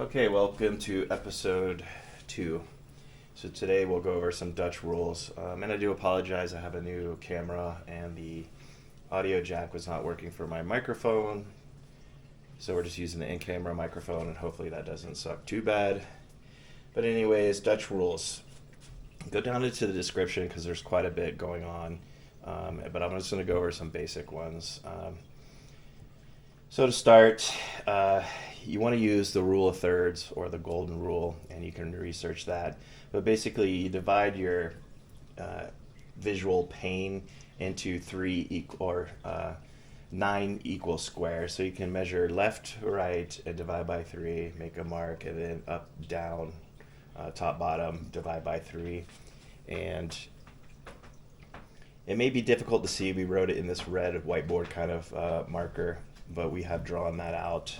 Okay, welcome to episode 2. So today we'll go over some Dutch rules. And I do apologize, I have a new camera and the audio jack was not working for my microphone. So we're just using the in-camera microphone and hopefully that doesn't suck too bad. But anyways, Dutch rules. Go down into the description because there's quite a bit going on. But I'm just going to go over some basic ones. So to start, you want to use the rule of thirds or the golden rule, and you can research that. But basically, you divide your visual pane into 9 equal squares. So you can measure left, right, and divide by 3, make a mark, and then up, down, top, bottom, divide by 3. And it may be difficult to see. We wrote it in this red whiteboard kind of marker, but we have drawn that out.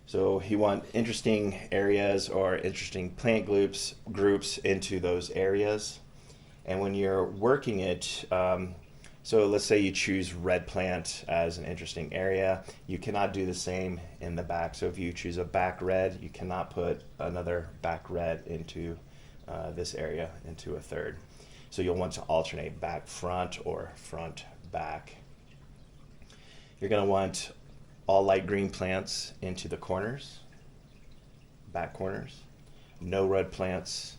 So you want interesting areas or interesting plant groups into those areas. And when you're working it, so let's say you choose red plant as an interesting area, you cannot do the same in the back. So if you choose a back red, you cannot put another back red into this area, into a third. So you'll want to alternate back front or front back. You're going to want all light green plants into the corners, back corners. No red plants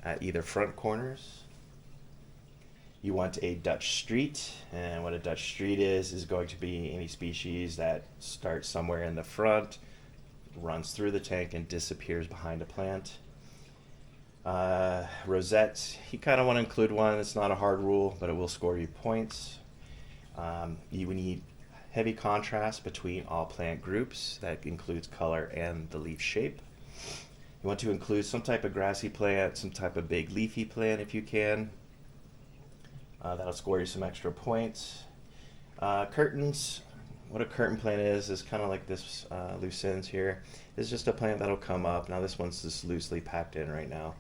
at either front corners. You want a Dutch street, and what a Dutch street is going to be any species that starts somewhere in the front, runs through the tank, and disappears behind a plant. Rosettes, you kind of want to include one. It's not a hard rule, but it will score you points. You would need heavy contrast between all plant groups. That includes color and the leaf shape. You want to include some type of grassy plant, some type of big leafy plant if you can. That'll score you some extra points. Curtains, what a curtain plant is kind of like this lucens here. It's just a plant that'll come up. Now this one's just loosely packed in right now.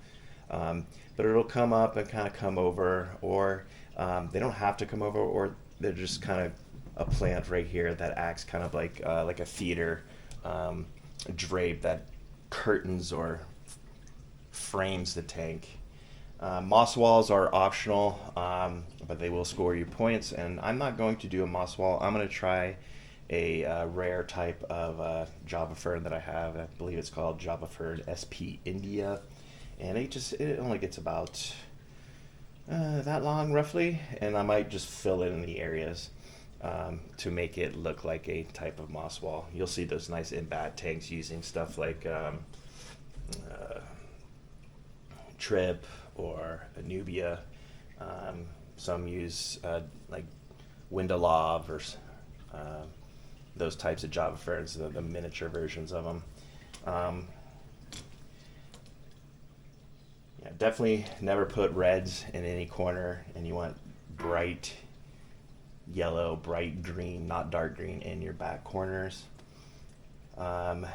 But it'll come up and kind of come over, or they don't have to come over, or they're just kind of a plant right here that acts kind of like a theater drape that curtains or frames the tank. Moss walls are optional, but they will score you points. And I'm not going to do a moss wall. I'm going to try a rare type of Java fern that I have. I believe it's called Java fern SP India, and it only gets about that long roughly, and I might just fill in the areas to make it look like a type of moss wall. You'll see those nice in-bat tanks using stuff like Trip or Anubia. Some use like Windalov or those types of Java ferns, the miniature versions of them. Yeah, definitely never put reds in any corner, and you want bright yellow, bright green, not dark green, in your back corners. Have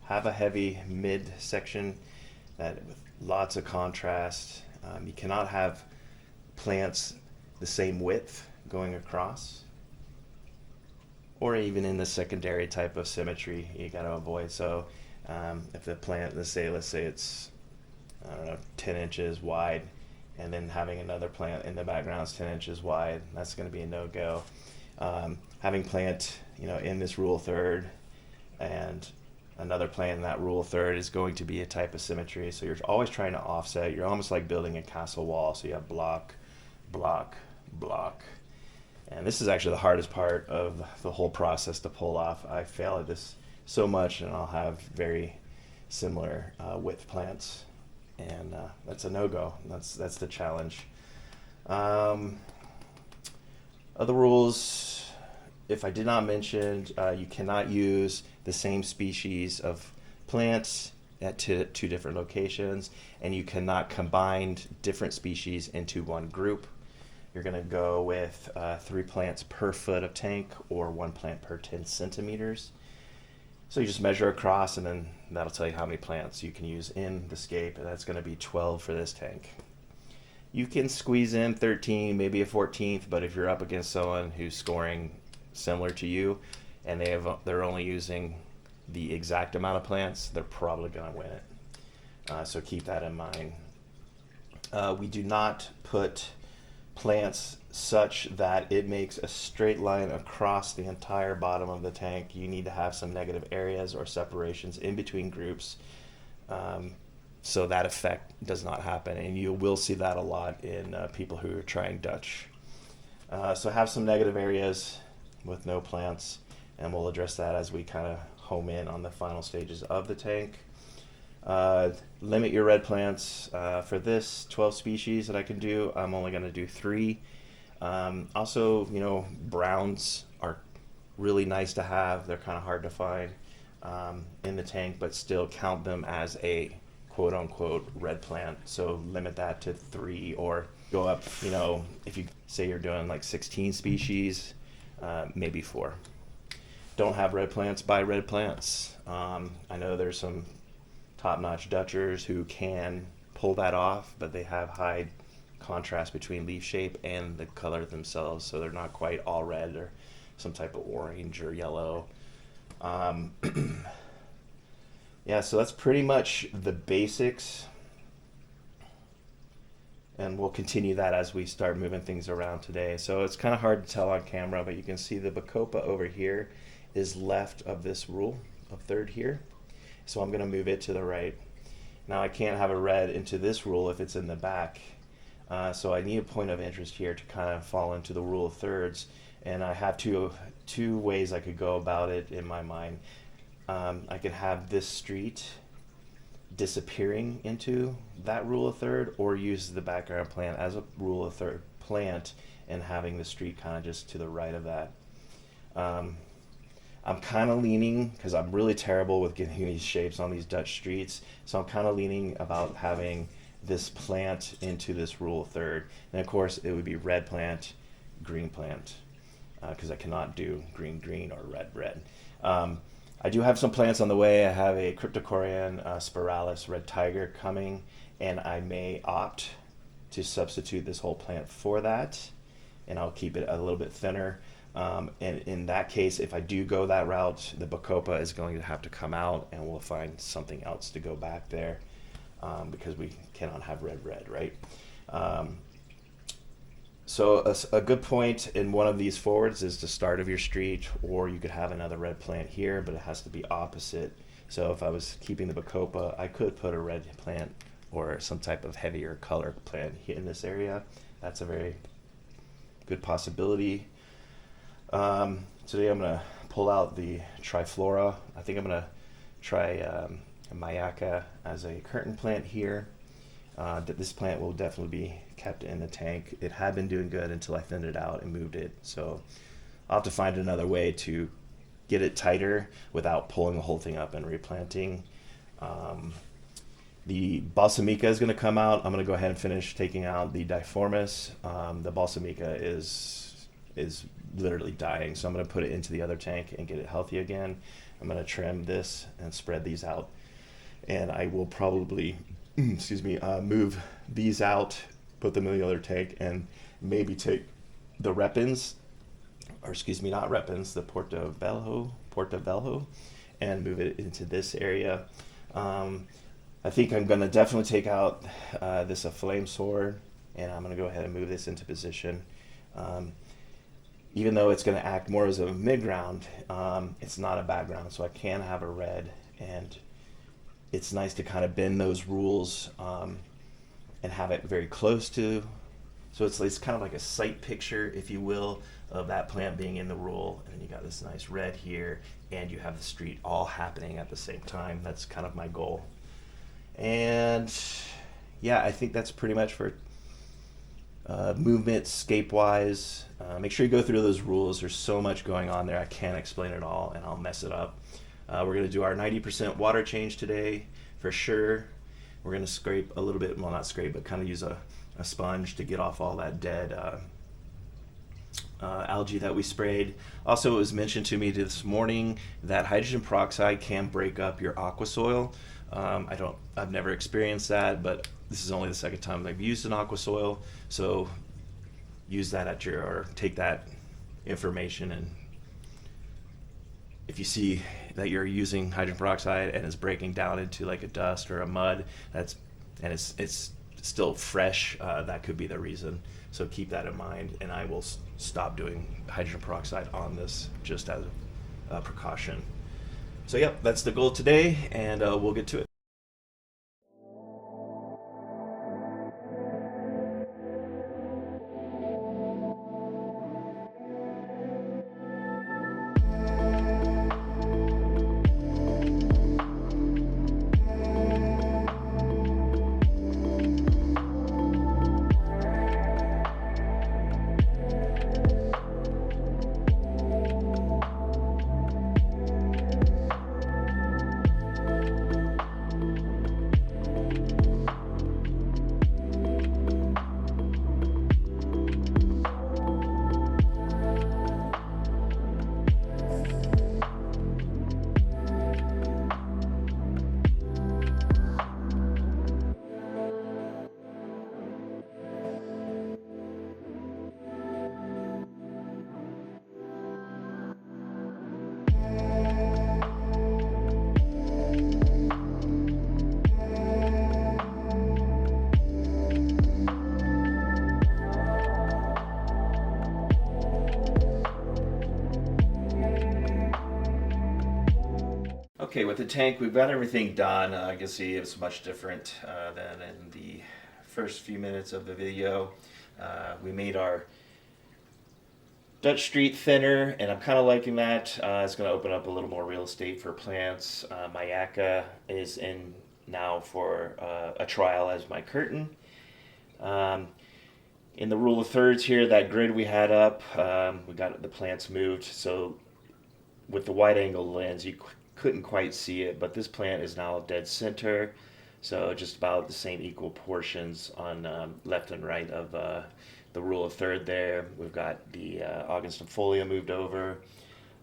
a heavy mid section that with lots of contrast. You cannot have plants the same width going across, or even in the secondary type of symmetry you got to avoid. So if the plant, let's say it's 10 inches wide, and then having another plant in the background is 10 inches wide, that's going to be a no-go. Having plant, in this rule third, and another plant in that rule third is going to be a type of symmetry. So you're always trying to offset. You're almost like building a castle wall. So you have block, block, block. And this is actually the hardest part of the whole process to pull off. I fail at this so much, and I'll have very similar width plants. And that's a no-go. That's the challenge. Other rules, if I did not mention, you cannot use the same species of plants at two different locations, and you cannot combine different species into one group. You're going to go with 3 plants per foot of tank, or 1 plant per 10 centimeters. So you just measure across, and then that'll tell you how many plants you can use in the scape, and that's going to be 12 for this tank. You can squeeze in 13, maybe a 14th, but if you're up against someone who's scoring similar to you, and they're only using the exact amount of plants, they're probably going to win it. So keep that in mind. We do not put plants such that it makes a straight line across the entire bottom of the tank. You need to have some negative areas or separations in between groups, so that effect does not happen, and you will see that a lot in people who are trying Dutch. So have some negative areas with no plants, and we'll address that as we kind of home in on the final stages of the tank. Limit your red plants. For this 12 species that I can do, I'm only going to do 3. Also, browns are really nice to have. They're kind of hard to find in the tank, but still count them as a quote-unquote red plant. So limit that to 3, or go up, if you say you're doing like 16 species, maybe 4. Don't have red plants, buy red plants. I know there's some top-notch Dutchers who can pull that off, but they have high contrast between leaf shape and the color themselves, so they're not quite all red or some type of orange or yellow. Yeah, so that's pretty much the basics, and we'll continue that as we start moving things around today. So it's kind of hard to tell on camera, but you can see the Bacopa over here is left of this rule of third here. So I'm going to move it to the right. Now I can't have a red into this rule if it's in the back. So I need a point of interest here to kind of fall into the rule of thirds. And I have two ways I could go about it in my mind. I could have this street disappearing into that rule of third, or use the background plant as a rule of third plant and having the street kind of just to the right of that. I'm kind of leaning, because I'm really terrible with getting these shapes on these Dutch streets, so I'm kind of leaning about having this plant into this rule of third. And of course it would be red plant, green plant, because I cannot do green green or red red. I do have some plants on the way. I have a Cryptocorean spiralis red tiger coming, and I may opt to substitute this whole plant for that, and I'll keep it a little bit thinner. And in that case, if I do go that route, the Bacopa is going to have to come out, and we'll find something else to go back there, because we cannot have red red, right? So a good point in one of these forwards is the start of your street, or you could have another red plant here, but it has to be opposite. So if I was keeping the Bacopa, I could put a red plant or some type of heavier color plant in this area. That's a very good possibility. Today I'm going to pull out the Triflora. I think I'm going to try a Mayaka as a curtain plant here. This plant will definitely be kept in the tank. It had been doing good until I thinned it out and moved it. So I'll have to find another way to get it tighter without pulling the whole thing up and replanting. The Balsamica is going to come out. I'm going to go ahead and finish taking out the Diformis. The Balsamica is literally dying, so I'm going to put it into the other tank and get it healthy again. I'm going to trim this and spread these out, and I will probably move these out, put them in the other tank, and maybe take the Repins, or not Repins, the Portobello, and move it into this area. I think I'm going to definitely take out this Flame Sword, and I'm going to go ahead and move this into position. Even though it's going to act more as a mid-ground, it's not a background, so I can have a red, and it's nice to kind of bend those rules and have it very close to, so it's kind of like a sight picture, if you will, of that plant being in the rule, and you got this nice red here, and you have the street all happening at the same time. That's kind of my goal. And yeah, I think that's pretty much for movement scape wise. Make sure you go through those rules. There's so much going on there, I can't explain it all, and I'll mess it up. We're going to do our 90% water change today for sure. We're going to scrape a little bit, well, not scrape, but kind of use a sponge to get off all that dead algae that we sprayed. Also, it was mentioned to me this morning that hydrogen peroxide can break up your aqua soil. I've never experienced that, but this is only the second time I've used an aqua soil, so use that or take that information, and if you see that you're using hydrogen peroxide and it's breaking down into like a dust or a mud, it's still fresh, that could be the reason. So keep that in mind, and I will stop doing hydrogen peroxide on this just as a precaution. So yep, that's the goal today, and we'll get to it. Okay, with the tank, we've got everything done. You can see it's much different than in the first few minutes of the video. We made our Dutch Street thinner, and I'm kind of liking that. It's going to open up a little more real estate for plants. My Aqua is in now for a trial as my curtain. In the rule of thirds here, that grid we had up, we got the plants moved. So with the wide angle lens, you couldn't quite see it, but this plant is now dead center. So just about the same equal portions on left and right of the rule of third there. We've got the Augustinifolia moved over.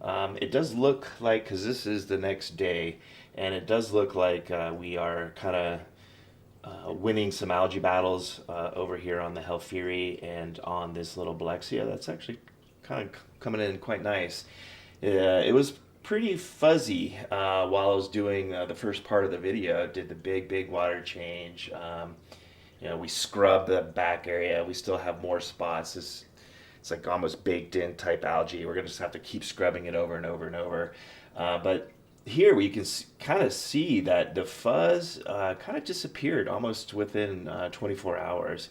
It does look like, because this is the next day, and it does look like we are kind of winning some algae battles over here on the Helfiri and on this little Blexia. That's actually kind of coming in quite nice. It was pretty fuzzy while I was doing the first part of the video. Did the big water change. We scrubbed the back area. We still have more spots. It's like almost baked in type algae. We're gonna just have to keep scrubbing it over and over and over. But here we can kind of see that the fuzz kind of disappeared almost within 24 hours.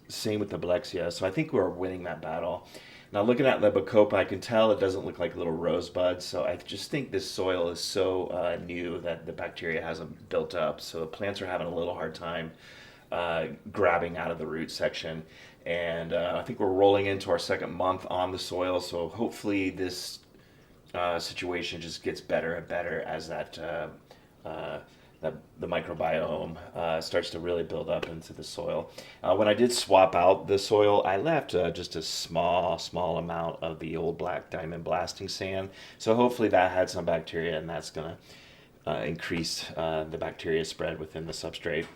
Same with the Blexia. So I think we're winning that battle. Now looking at the Bacopa, I can tell it doesn't look like little rosebuds, so I just think this soil is so new that the bacteria hasn't built up, so the plants are having a little hard time grabbing out of the root section. And I think we're rolling into our second month on the soil, so hopefully this situation just gets better and better as the microbiome starts to really build up into the soil. When I did swap out the soil, I left just a small amount of the old black diamond blasting sand. So hopefully that had some bacteria, and that's going to increase the bacteria spread within the substrate.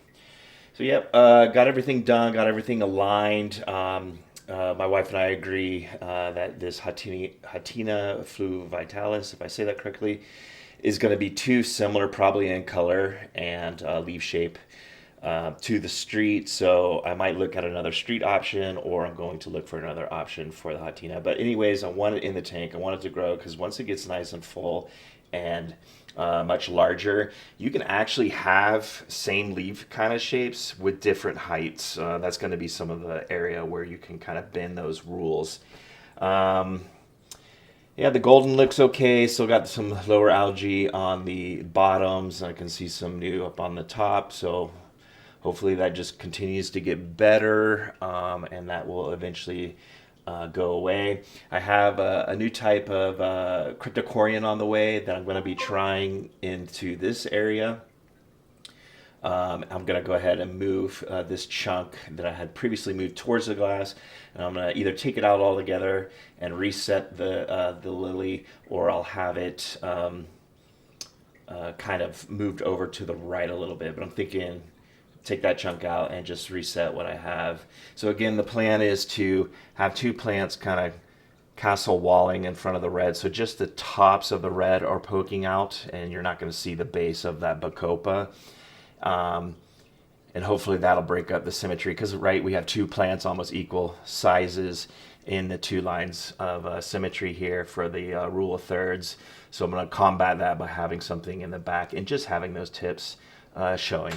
So yep, got everything done, got everything aligned. My wife and I agree that this Hatina fluviatilis, if I say that correctly, is going to be too similar probably in color and leaf shape to the street. So I might look at another street option, or I'm going to look for another option for the Hatina. But anyways, I want it in the tank. I want it to grow, because once it gets nice and full and much larger, you can actually have same leaf kind of shapes with different heights. That's going to be some of the area where you can kind of bend those rules. Yeah, the golden looks okay. Still got some lower algae on the bottoms. I can see some new up on the top. So hopefully that just continues to get better, and that will eventually go away. I have a new type of cryptocorean on the way that I'm going to be trying into this area. I'm going to go ahead and move this chunk that I had previously moved towards the glass, and I'm going to either take it out altogether and reset the lily, or I'll have it kind of moved over to the right a little bit. But I'm thinking take that chunk out and just reset what I have. So again, the plan is to have two plants kind of castle walling in front of the red. So just the tops of the red are poking out, and you're not going to see the base of that bacopa. And hopefully that'll break up the symmetry, because right, we have two plants almost equal sizes in the two lines of symmetry here for the rule of thirds. So I'm going to combat that by having something in the back and just having those tips showing.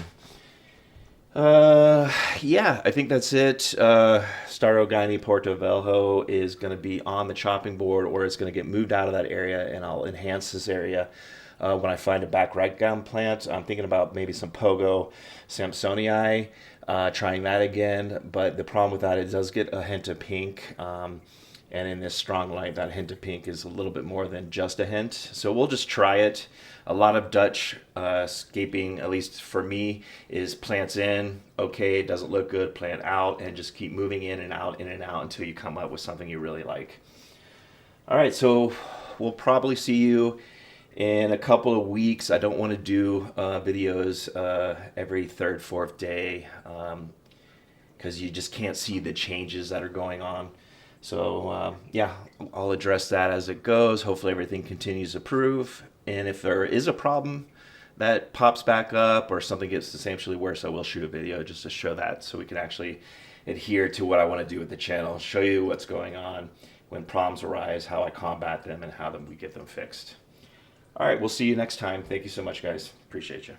Yeah, I think that's it. Starogani Portobello is going to be on the chopping board, or it's going to get moved out of that area, and I'll enhance this area when I find a back right gum plant. I'm thinking about maybe some Pogo Samsonii, trying that again, but the problem with that, it does get a hint of pink. And in this strong light, that hint of pink is a little bit more than just a hint. So we'll just try it. A lot of Dutch scaping, at least for me, is plants in, okay, it doesn't look good, plant out, and just keep moving in and out until you come up with something you really like. All right, so we'll probably see you in a couple of weeks. I don't want to do videos every third, fourth day, because you just can't see the changes that are going on. So yeah, I'll address that as it goes. Hopefully everything continues to improve. And if there is a problem that pops back up or something gets substantially worse, I will shoot a video just to show that, so we can actually adhere to what I want to do with the channel, show you what's going on when problems arise, how I combat them, and how we get them fixed. All right, we'll see you next time. Thank you so much, guys. Appreciate you.